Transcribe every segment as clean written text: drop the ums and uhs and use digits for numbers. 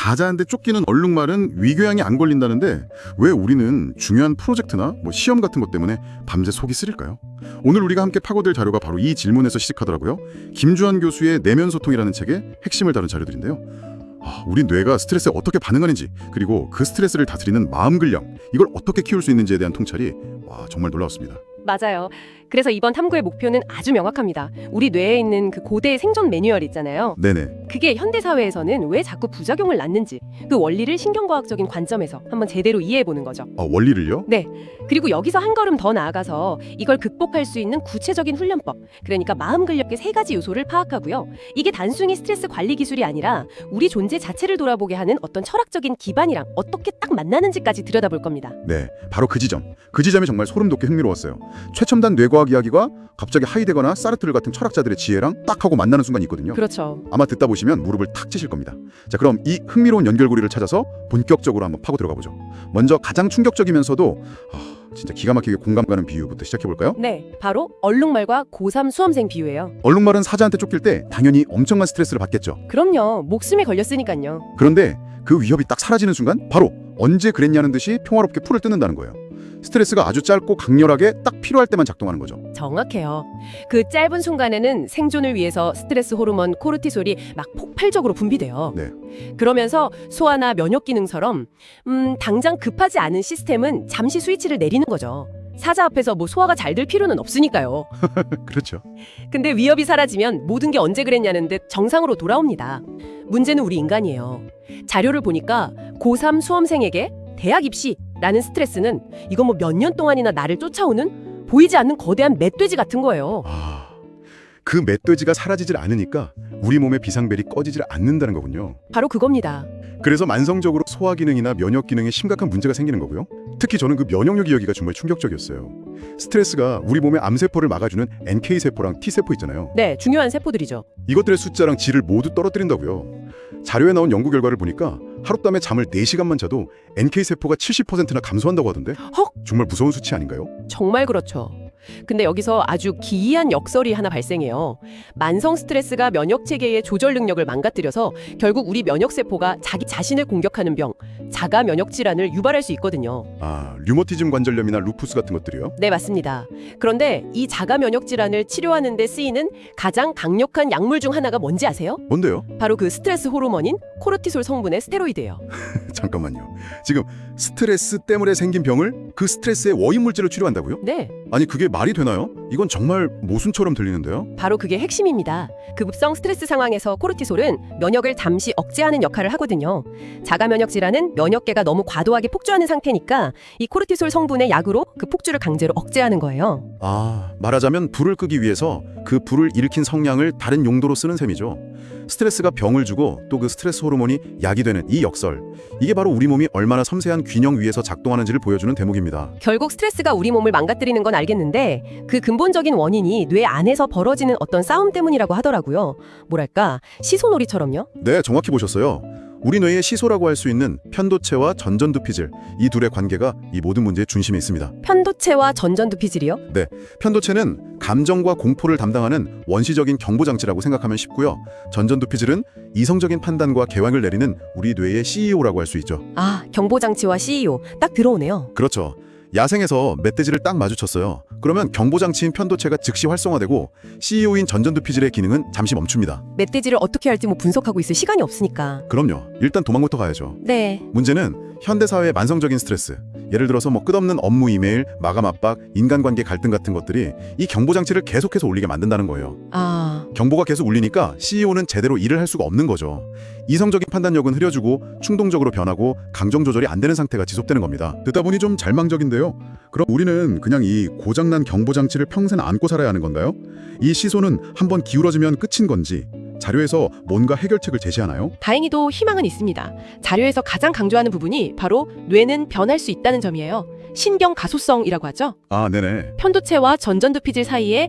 사자한테 쫓기는 얼룩말은 위궤양이 안 걸린다는데 왜 우리는 중요한 프로젝트나 시험 같은 것 때문에 밤새 속이 쓰릴까요? 오늘 우리가 함께 파고들 자료가 바로 이 질문에서 시작하더라고요. 김주환 교수의 내면 소통이라는 책의 핵심을 다룬 자료들인데요. 우리 뇌가 스트레스에 어떻게 반응하는지, 그리고 그 스트레스를 다스리는 마음 근력, 이걸 어떻게 키울 수 있는지에 대한 통찰이 정말 놀라웠습니다. 맞아요. 그래서 이번 탐구의 목표는 아주 명확합니다. 우리 뇌에 있는 그 고대 생존 매뉴얼 있잖아요. 네네. 그게 현대사회에서는 왜 자꾸 부작용을 낳는지 그 원리를 신경과학적인 관점에서 한번 제대로 이해해보는 거죠. 원리를요? 네. 그리고 여기서 한 걸음 더 나아가서 이걸 극복할 수 있는 구체적인 훈련법, 그러니까 마음 근력의 3가지 요소를 파악하고요. 이게 단순히 스트레스 관리 기술이 아니라 우리 존재 자체를 돌아보게 하는 어떤 철학적인 기반이랑 어떻게 딱 만나는지까지 들여다볼 겁니다. 네, 바로 그 지점이 정말 소름 돋게 흥미로웠어요. 최첨단 뇌과학 이야기가 갑자기 하이데거나 사르트르 같은 철학자들의 지혜랑 딱 하고 만나는 순간이 있거든요. 그렇죠. 아마 듣다 보시면 무릎을 탁 치실 겁니다. 자, 그럼 이 흥미로운 연결고리를 찾아서 본격적으로 한번 파고 들어가 보죠. 먼저 가장 충격적이면서도 진짜 기가 막히게 공감 가는 비유부터 시작해볼까요? 네, 바로 얼룩말과 고3 수험생 비유예요. 얼룩말은 사자한테 쫓길 때 당연히 엄청난 스트레스를 받겠죠. 그럼요. 목숨에 걸렸으니까요. 그런데 그 위협이 딱 사라지는 순간 바로 언제 그랬냐는 듯이 평화롭게 풀을 뜯는다는 거예요. 스트레스가 아주 짧고 강렬하게 딱 필요할 때만 작동하는 거죠. 정확해요. 그 짧은 순간에는 생존을 위해서 스트레스 호르몬 코르티솔이 막 폭발적으로 분비돼요. 네. 그러면서 소화나 면역 기능처럼 당장 급하지 않은 시스템은 잠시 스위치를 내리는 거죠. 사자 앞에서 소화가 잘 될 필요는 없으니까요. 그렇죠. 근데 위협이 사라지면 모든 게 언제 그랬냐는 듯 정상으로 돌아옵니다. 문제는 우리 인간이에요. 자료를 보니까 고3 수험생에게 대학 입시라는 스트레스는 이거 몇 년 동안이나 나를 쫓아오는 보이지 않는 거대한 멧돼지 같은 거예요. 그 멧돼지가 사라지질 않으니까 우리 몸의 비상벨이 꺼지질 않는다는 거군요. 바로 그겁니다. 그래서 만성적으로 소화 기능이나 면역 기능에 심각한 문제가 생기는 거고요. 특히 저는 그 면역력 이야기가 정말 충격적이었어요. 스트레스가 우리 몸의 암세포를 막아주는 NK세포랑 T세포 있잖아요. 네, 중요한 세포들이죠. 이것들의 숫자랑 질을 모두 떨어뜨린다고요. 자료에 나온 연구 결과를 보니까 하룻밤에 잠을 4시간만 자도 NK세포가 70%나 감소한다고 하던데? 헉! 정말 무서운 수치 아닌가요? 정말 그렇죠. 근데 여기서 아주 기이한 역설이 하나 발생해요. 만성 스트레스가 면역 체계의 조절 능력을 망가뜨려서 결국 우리 면역 세포가 자기 자신을 공격하는 병, 자가 면역 질환을 유발할 수 있거든요. 류머티즘 관절염이나 루푸스 같은 것들이요? 네, 맞습니다. 그런데 이 자가 면역 질환을 치료하는 데 쓰이는 가장 강력한 약물 중 하나가 뭔지 아세요? 뭔데요? 바로 그 스트레스 호르몬인 코르티솔 성분의 스테로이드예요. 잠깐만요. 지금 스트레스 때문에 생긴 병을 그 스트레스의 원인 물질로 치료한다고요? 네, 아니 그게 말이 되나요? 이건 정말 모순처럼 들리는데요? 바로 그게 핵심입니다. 급성 스트레스 상황에서 코르티솔은 면역을 잠시 억제하는 역할을 하거든요. 자가 면역 질환은 면역계가 너무 과도하게 폭주하는 상태니까 이 코르티솔 성분의 약으로 그 폭주를 강제로 억제하는 거예요. 말하자면 불을 끄기 위해서 그 불을 일으킨 성냥을 다른 용도로 쓰는 셈이죠. 스트레스가 병을 주고 또 그 스트레스 호르몬이 약이 되는 이 역설, 이게 바로 우리 몸이 얼마나 섬세한 균형 위에서 작동하는지를 보여주는 대목입니다. 결국 스트레스가 우리 몸을 망가뜨리는 건 알겠는데 그 근본적인 원인이 뇌 안에서 벌어지는 어떤 싸움 때문이라고 하더라고요. 뭐랄까, 시소놀이처럼요? 네, 정확히 보셨어요. 우리 뇌의 시소라고 할 수 있는 편도체와 전전두피질, 이 둘의 관계가 이 모든 문제의 중심에 있습니다. 편도체와 전전두피질이요? 네, 편도체는 감정과 공포를 담당하는 원시적인 경보장치라고 생각하면 쉽고요. 전전두피질은 이성적인 판단과 계획을 내리는 우리 뇌의 CEO라고 할 수 있죠. 경보장치와 CEO, 딱 들어오네요. 그렇죠. 야생에서 멧돼지를 딱 마주쳤어요. 그러면 경보장치인 편도체가 즉시 활성화되고 CEO인 전전두피질의 기능은 잠시 멈춥니다. 멧돼지를 어떻게 할지 분석하고 있을 시간이 없으니까. 그럼요. 일단 도망부터 가야죠. 네. 문제는 현대사회의 만성적인 스트레스, 예를 들어서 끝없는 업무 이메일, 마감 압박, 인간관계 갈등 같은 것들이 이 경보장치를 계속해서 울리게 만든다는 거예요. 경보가 계속 울리니까 CEO는 제대로 일을 할 수가 없는 거죠. 이성적인 판단력은 흐려지고 충동적으로 변하고 감정 조절이 안 되는 상태가 지속되는 겁니다. 듣다 보니 좀 절망적인데요. 그럼 우리는 그냥 이 고장난 경보장치를 평생 안고 살아야 하는 건가요? 이 시소는 한번 기울어지면 끝인 건지 자료에서 뭔가 해결책을 제시하나요? 다행히도 희망은 있습니다. 자료에서 가장 강조하는 부분이 바로 뇌는 변할 수 있다는 점이에요. 신경 가소성이라고 하죠. 네네. 편도체와 전전두피질 사이에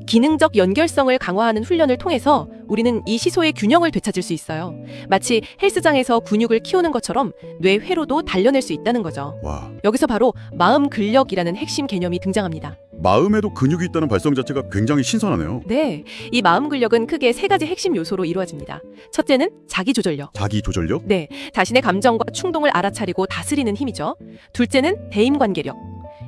기능적 연결성을 강화하는 훈련을 통해서 우리는 이 시소의 균형을 되찾을 수 있어요. 마치 헬스장에서 근육을 키우는 것처럼 뇌 회로도 단련할 수 있다는 거죠. 와. 여기서 바로 마음 근력이라는 핵심 개념이 등장합니다. 마음에도 근육이 있다는 발성 자체가 굉장히 신선하네요. 네, 이 마음 근력은 크게 세 가지 핵심 요소로 이루어집니다. 첫째는 자기 조절력. 자기 조절력? 네, 자신의 감정과 충동을 알아차리고 다스리는 힘이죠. 둘째는 대인 관계력.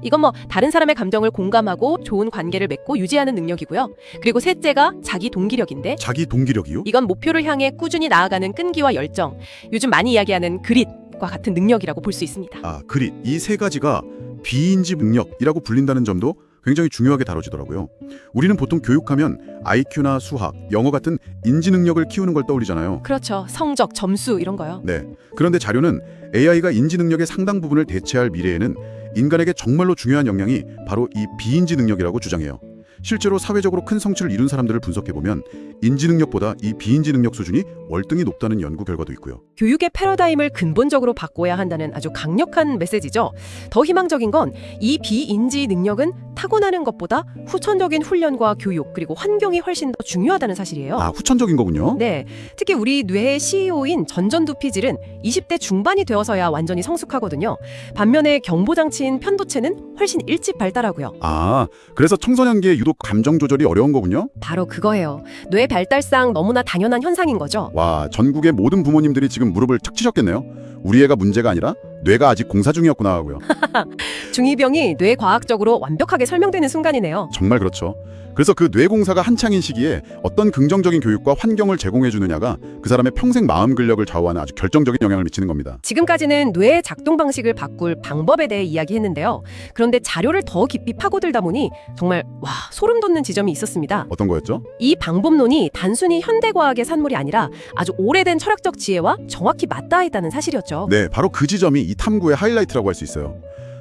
이건 다른 사람의 감정을 공감하고 좋은 관계를 맺고 유지하는 능력이고요. 그리고 셋째가 자기 동기력인데 자기 동기력이요? 이건 목표를 향해 꾸준히 나아가는 끈기와 열정, 요즘 많이 이야기하는 그릿과 같은 능력이라고 볼 수 있습니다. 아, 그릿. 이 세 가지가 비인지 능력이라고 불린다는 점도 굉장히 중요하게 다뤄지더라고요. 우리는 보통 교육하면 IQ나 수학, 영어 같은 인지 능력을 키우는 걸 떠올리잖아요. 그렇죠. 성적, 점수 이런 거요. 네. 그런데 자료는 AI가 인지 능력의 상당 부분을 대체할 미래에는 인간에게 정말로 중요한 역량이 바로 이 비인지 능력이라고 주장해요. 실제로 사회적으로 큰 성취를 이룬 사람들을 분석해보면 인지 능력보다 이 비인지 능력 수준이 월등히 높다는 연구 결과도 있고요. 교육의 패러다임을 근본적으로 바꿔야 한다는 아주 강력한 메시지죠. 더 희망적인 건 이 비인지 능력은 타고나는 것보다 후천적인 훈련과 교육 그리고 환경이 훨씬 더 중요하다는 사실이에요. 아, 후천적인 거군요. 네, 특히 우리 뇌의 CEO인 전전두피질은 20대 중반이 되어서야 완전히 성숙하거든요. 반면에 경보장치인 편도체는 훨씬 일찍 발달하고요. 아, 그래서 청소년기에 유독 감정 조절이 어려운 거군요? 바로 그거예요. 뇌 발달상 너무나 당연한 현상인 거죠. 와, 전국의 모든 부모님들이 지금 무릎을 탁 치셨겠네요. 우리 애가 문제가 아니라 뇌가 아직 공사 중이었구나 하고요. 중2병이 뇌과학적으로 완벽하게 설명되는 순간이네요. 정말 그렇죠. 그래서 그 뇌공사가 한창인 시기에 어떤 긍정적인 교육과 환경을 제공해 주느냐가 그 사람의 평생 마음 근력을 좌우하는 아주 결정적인 영향을 미치는 겁니다. 지금까지는 뇌의 작동 방식을 바꿀 방법에 대해 이야기했는데요. 그런데 자료를 더 깊이 파고들다 보니 정말 소름 돋는 지점이 있었습니다. 어떤 거였죠? 이 방법론이 단순히 현대과학의 산물이 아니라 아주 오래된 철학적 지혜와 정확히 맞닿아 있다는 사실이었죠. 네, 바로 그 지점이 이 탐구의 하이라이트라고 할 수 있어요.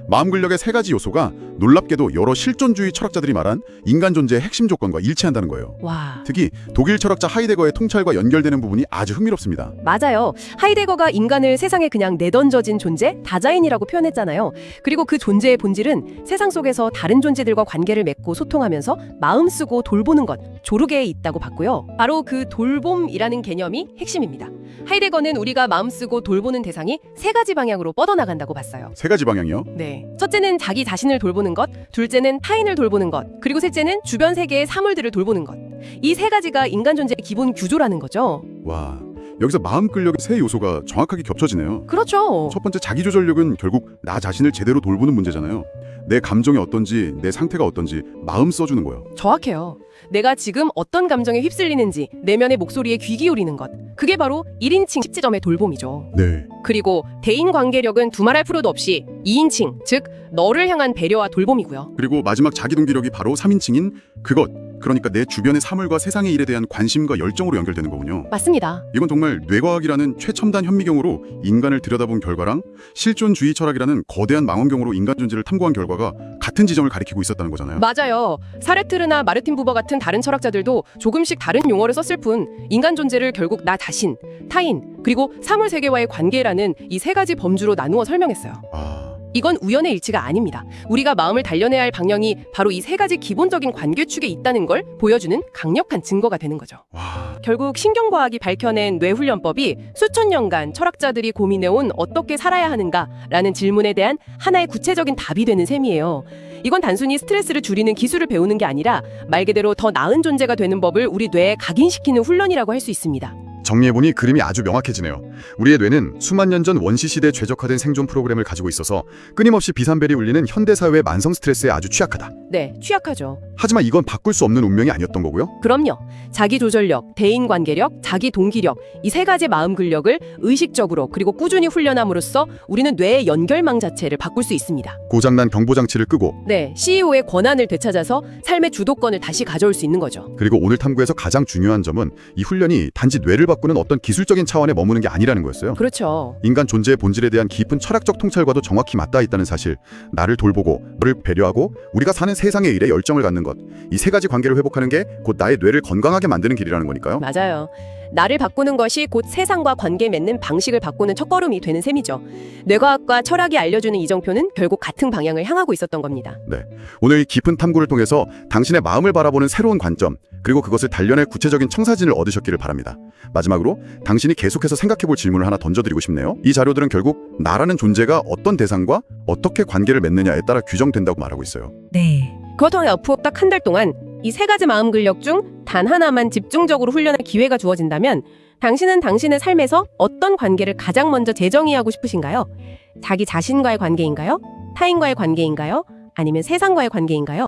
마음 근력의 세 가지 요소가 놀랍게도 여러 실존주의 철학자들이 말한 인간 존재의 핵심 조건과 일치한다는 거예요. 와, 특히 독일 철학자 하이데거의 통찰과 연결되는 부분이 아주 흥미롭습니다. 맞아요. 하이데거가 인간을 세상에 그냥 내던져진 존재, 다자인이라고 표현했잖아요. 그리고 그 존재의 본질은 세상 속에서 다른 존재들과 관계를 맺고 소통하면서 마음 쓰고 돌보는 것, 조르게에 있다고 봤고요. 바로 그 돌봄이라는 개념이 핵심입니다. 하이데거는 우리가 마음 쓰고 돌보는 대상이 세 가지 방향으로 뻗어나간다고 봤어요. 세 가지 방향이요? 네. 첫째는 자기 자신을 돌보는 것, 둘째는 타인을 돌보는 것, 그리고 셋째는 주변 세계의 사물들을 돌보는 것. 이 세 가지가 인간 존재의 기본 구조라는 거죠. 와, 여기서 마음 근력의 세 요소가 정확하게 겹쳐지네요. 그렇죠. 첫 번째 자기 조절력은 결국 나 자신을 제대로 돌보는 문제잖아요. 내 감정이 어떤지, 내 상태가 어떤지 마음 써주는 거예요. 정확해요. 내가 지금 어떤 감정에 휩쓸리는지 내면의 목소리에 귀 기울이는 것. 그게 바로 1인칭 십지점의 돌봄이죠. 네. 그리고 대인 관계력은 두말할 필요도 없이 2인칭, 즉 너를 향한 배려와 돌봄이고요. 그리고 마지막 자기 동기력이 바로 3인칭인 그것. 그러니까 내 주변의 사물과 세상의 일에 대한 관심과 열정으로 연결되는 거군요. 맞습니다. 이건 정말 뇌과학이라는 최첨단 현미경으로 인간을 들여다본 결과랑 실존주의 철학이라는 거대한 망원경으로 인간 존재를 탐구한 결과가 같은 지점을 가리키고 있었다는 거잖아요. 맞아요. 사르트르나 마르틴 부버 같은 다른 철학자들도 조금씩 다른 용어를 썼을 뿐 인간 존재를 결국 나 자신, 타인, 그리고 사물 세계와의 관계라는 이 세 가지 범주로 나누어 설명했어요. 이건 우연의 일치가 아닙니다. 우리가 마음을 단련해야 할 방향이 바로 이 세 가지 기본적인 관계축에 있다는 걸 보여주는 강력한 증거가 되는 거죠. 와. 결국 신경과학이 밝혀낸 뇌훈련법이 수천 년간 철학자들이 고민해온 어떻게 살아야 하는가라는 질문에 대한 하나의 구체적인 답이 되는 셈이에요. 이건 단순히 스트레스를 줄이는 기술을 배우는 게 아니라 말 그대로 더 나은 존재가 되는 법을 우리 뇌에 각인시키는 훈련이라고 할 수 있습니다. 정리해보니 그림이 아주 명확해지네요. 우리의 뇌는 수만 년 전 원시시대에 최적화된 생존 프로그램을 가지고 있어서 끊임없이 비산벨이 울리는 현대사회의 만성 스트레스에 아주 취약하다. 네, 취약하죠. 하지만 이건 바꿀 수 없는 운명이 아니었던 거고요. 그럼요. 자기 조절력, 대인 관계력, 자기 동기력 이 세 가지 마음 근력을 의식적으로 그리고 꾸준히 훈련함으로써 우리는 뇌의 연결망 자체를 바꿀 수 있습니다. 고장난 경보장치를 끄고 네, CEO의 권한을 되찾아서 삶의 주도권을 다시 가져올 수 있는 거죠. 그리고 오늘 탐구에서 가장 중요한 점은 이 훈련이 단지 뇌를 바꾸는 어떤 기술적인 차원에 머무는 게 아니라는 거였어요. 그렇죠. 인간 존재의 본질에 대한 깊은 철학적 통찰과도 정확히 맞닿아 있다는 사실, 나를 돌보고 너를 배려하고 우리가 사는 세상의 일에 열정을 갖는 것, 이 세 가지 관계를 회복하는 게 곧 나의 뇌를 건강하게 만드는 길이라는 거니까요. 맞아요. 나를 바꾸는 것이 곧 세상과 관계 맺는 방식을 바꾸는 첫걸음이 되는 셈이죠. 뇌과학과 철학이 알려주는 이정표는 결국 같은 방향을 향하고 있었던 겁니다. 네, 오늘 이 깊은 탐구를 통해서 당신의 마음을 바라보는 새로운 관점, 그리고 그것을 단련할 구체적인 청사진을 얻으셨기를 바랍니다. 마지막으로 당신이 계속해서 생각해볼 질문을 하나 던져드리고 싶네요. 이 자료들은 결국 나라는 존재가 어떤 대상과 어떻게 관계를 맺느냐에 따라 규정된다고 말하고 있어요. 네. 그렇다고 앞으로 딱 한 달 동안 이 세 가지 마음 근력 중 단 하나만 집중적으로 훈련할 기회가 주어진다면 당신은 당신의 삶에서 어떤 관계를 가장 먼저 재정의하고 싶으신가요? 자기 자신과의 관계인가요? 타인과의 관계인가요? 아니면 세상과의 관계인가요?